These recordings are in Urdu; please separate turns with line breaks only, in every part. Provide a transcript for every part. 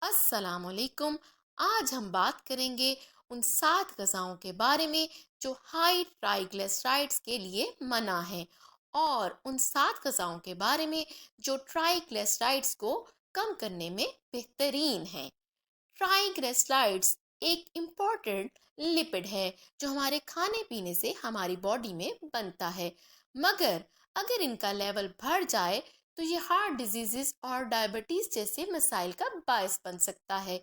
السلام علیکم۔ آج ہم بات کریں گے ان 7 غذاؤں کے بارے میں جو ہائی ٹرائیگلیسرائڈز کے لیے منع ہیں، اور ان 7 غذاؤں کے بارے میں جو ٹرائیگلیسرائڈز کو کم کرنے میں بہترین ہیں۔ ٹرائیگلیسرائڈز ایک امپورٹنٹ لپڈ ہے جو ہمارے کھانے پینے سے ہماری باڈی میں بنتا ہے، مگر اگر ان کا لیول بڑھ جائے تو یہ ہارٹ ڈیزیزز اور ڈائبٹیز جیسے مسائل کا باعث بن سکتا ہے۔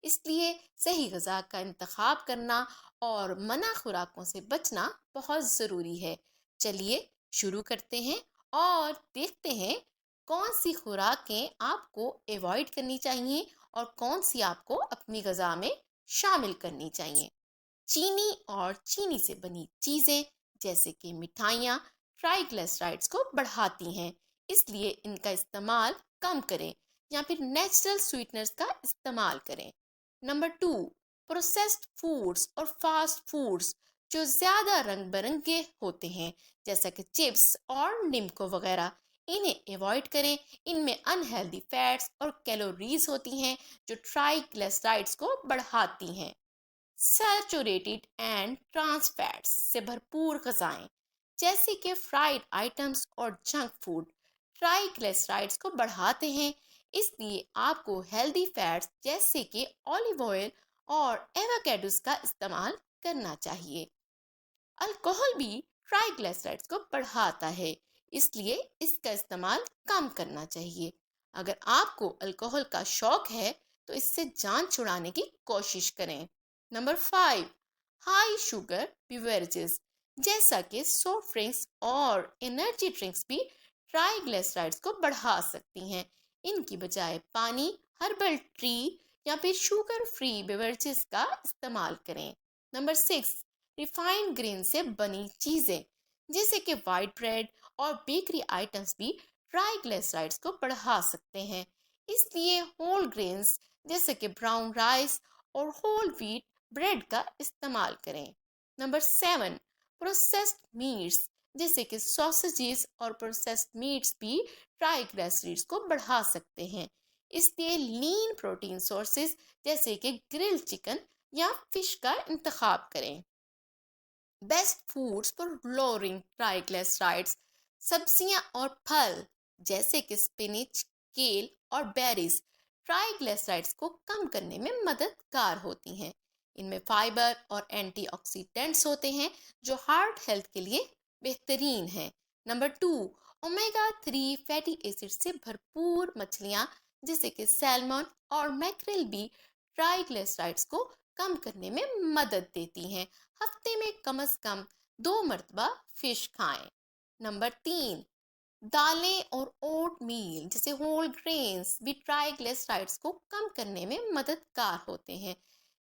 اس لیے صحیح غذا کا انتخاب کرنا اور منع خوراکوں سے بچنا بہت ضروری ہے۔ چلیے شروع کرتے ہیں اور دیکھتے ہیں کون سی خوراکیں آپ کو ایوائڈ کرنی چاہیے اور کون سی آپ کو اپنی غذا میں شامل کرنی چاہیے۔ چینی اور چینی سے بنی چیزیں جیسے کہ مٹھائیاں ٹرائیگلیسرائڈز کو بڑھاتی ہیں، اس لیے ان کا استعمال کم کریں یا پھر نیچرل سویٹنرز کا استعمال کریں۔ نمبر 2، پروسیسڈ فوڈز اور فاسٹ فوڈز جو زیادہ رنگ برنگے ہوتے ہیں جیسا کہ چپس اور نمکو وغیرہ، انہیں ایوائڈ کریں۔ ان میں انہیلدی فیٹس اور کیلوریز ہوتی ہیں جو ٹرائیگلیسرائڈز کو بڑھاتی ہیں۔ سیچوریٹڈ اینڈ ٹرانس فیٹس سے بھرپور غذائیں جیسے کہ فرائیڈ آئٹمس اور جنک فوڈ ٹرائیگلیسرائڈز کو بڑھاتے ہیں، اس لیے آپ کو ہیلدی فیٹس جیسے کہ اولیو آئل اور ایووکیڈوز کا استعمال کرنا چاہیے۔ الکوہل بھی ٹرائیگلیسرائڈز کو بڑھاتا ہے، اس لیے اس کا استعمال کم کرنا چاہیے۔ اگر آپ کو الکوہل کا شوق ہے تو اس سے جان چھڑانے کی کوشش کریں۔ نمبر 5، ہائی شوگر بیوریجز جیسا کہ سافٹ ڈرنکس اور انرجی ڈرنکس بھی ٹرائیگلیسرائڈز کو بڑھا سکتی ہیں۔ ان کی بجائے پانی، ہربل ٹری یا پھر شوگر فری بیوریجز کا استعمال کریں۔ نمبر 6، ریفائنڈ گرین سے بنی چیزیں جیسے کہ وائٹ بریڈ اور بیکری آئٹمس بھی ٹرائیگلیسرائڈز کو بڑھا سکتے ہیں، اس لیے ہول گرینز جیسے کہ براؤن رائس اور ہول ویٹ بریڈ کا استعمال کریں۔ نمبر 7، پروسیسڈ میٹس جیسے کہ سوسیجز اور پروسیسڈ میٹس بھی ٹرائیگلیسرائڈز کو بڑھا سکتے ہیں، اس لیے لین پروٹین سورسز جیسے کہ گرل چکن یا فش کا انتخاب کریں۔ بیسٹ فوڈز فار لوورنگ ٹرائیگلیسرائڈز، سبزیاں اور پھل جیسے کہ سپینچ، کیل اور بیریز ٹرائیگلیسرائڈز کو کم کرنے میں مددگار ہوتی ہیں۔ ان میں فائبر اور اینٹی آکسیڈنٹس ہوتے ہیں جو ہارٹ ہیلتھ کے لیے بہترین ہیں۔ نمبر 2، اومیگا 3 فیٹی ایسڈ سے بھرپور مچھلیاں جیسے کہ سیلمون اور میکریل بھی ٹرائیگلیسرائڈز کو کم کرنے میں مدد دیتی ہیں۔ ہفتے میں کم از کم 2 مرتبہ فش کھائیں۔ نمبر 3، دالیں اور اوٹ میل جیسے ہول گرینز بھی ٹرائیگلیسرائڈز کو کم کرنے میں مددگار ہوتے ہیں۔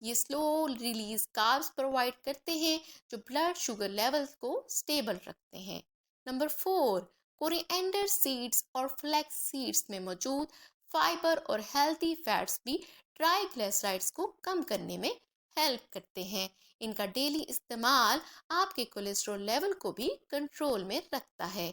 یہ سلو ریلیز کاربز پرووائڈ کرتے ہیں جو بلڈ شوگر لیولز کو سٹیبل رکھتے ہیں۔ نمبر 4، کورینڈر سیڈز اور فلیکس سیڈز میں موجود فائبر اور ہیلتھی فیٹس بھی ٹرائیگلیسرائڈز کو کم کرنے میں ہیلپ کرتے ہیں۔ ان کا ڈیلی استعمال آپ کے کولیسٹرول لیول کو بھی کنٹرول میں رکھتا ہے۔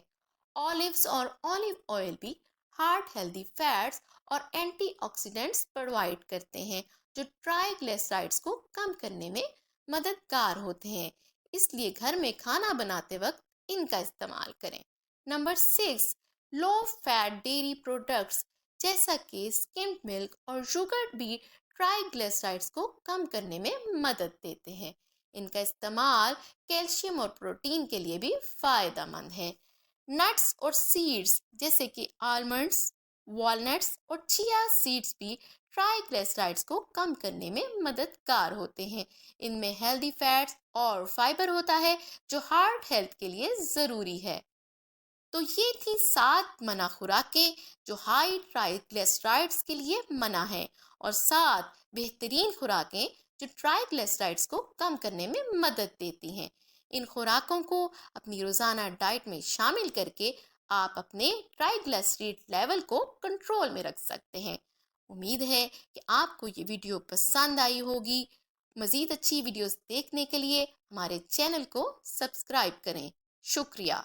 اولیوز اور اولیو آئل بھی ہارٹ ہیلتھی فیٹس اور اینٹی آکسیڈنٹس پرووائڈ کرتے ہیں جو ٹرائیگلیسرائڈز کو کم کرنے میں مددگار ہوتے ہیں، اس لیے گھر میں کھانا بناتے وقت ان کا استعمال کریں۔ Number 6، low fat dairy products جیسا کہ سکمڈ ملک اور یوگرٹ بھی ٹرائیگلیسرائڈز کو کم کرنے میں مدد دیتے ہیں۔ ان کا استعمال کیلشیم اور پروٹین کے لیے بھی فائدہ مند ہے۔ نٹس اور سیڈز جیسے کہ آلمنڈس، والنٹس اور چیا سیڈز بھی ٹرائیگلیسرائڈز کو کم کرنے میں مددگار ہوتے ہیں۔ ان میں ہیلدی فیٹس اور فائبر ہوتا ہے جو ہارٹ ہیلتھ کے لیے ضروری ہے۔ تو یہ تھی 7 منع خوراکیں جو ہائی ٹرائیگلیسرائڈز کے لیے منع ہیں، اور 7 بہترین خوراکیں جو ٹرائیگلیسرائڈز کو کم کرنے میں مدد دیتی ہیں۔ ان خوراکوں کو اپنی روزانہ ڈائٹ میں شامل کر کے آپ اپنے ٹرائیگلیسرائڈ لیول کو کنٹرول میں رکھ سکتے ہیں۔ امید ہے کہ آپ کو یہ ویڈیو پسند آئی ہوگی۔ مزید اچھی ویڈیوز دیکھنے کے لیے ہمارے چینل کو سبسکرائب کریں۔ شکریہ۔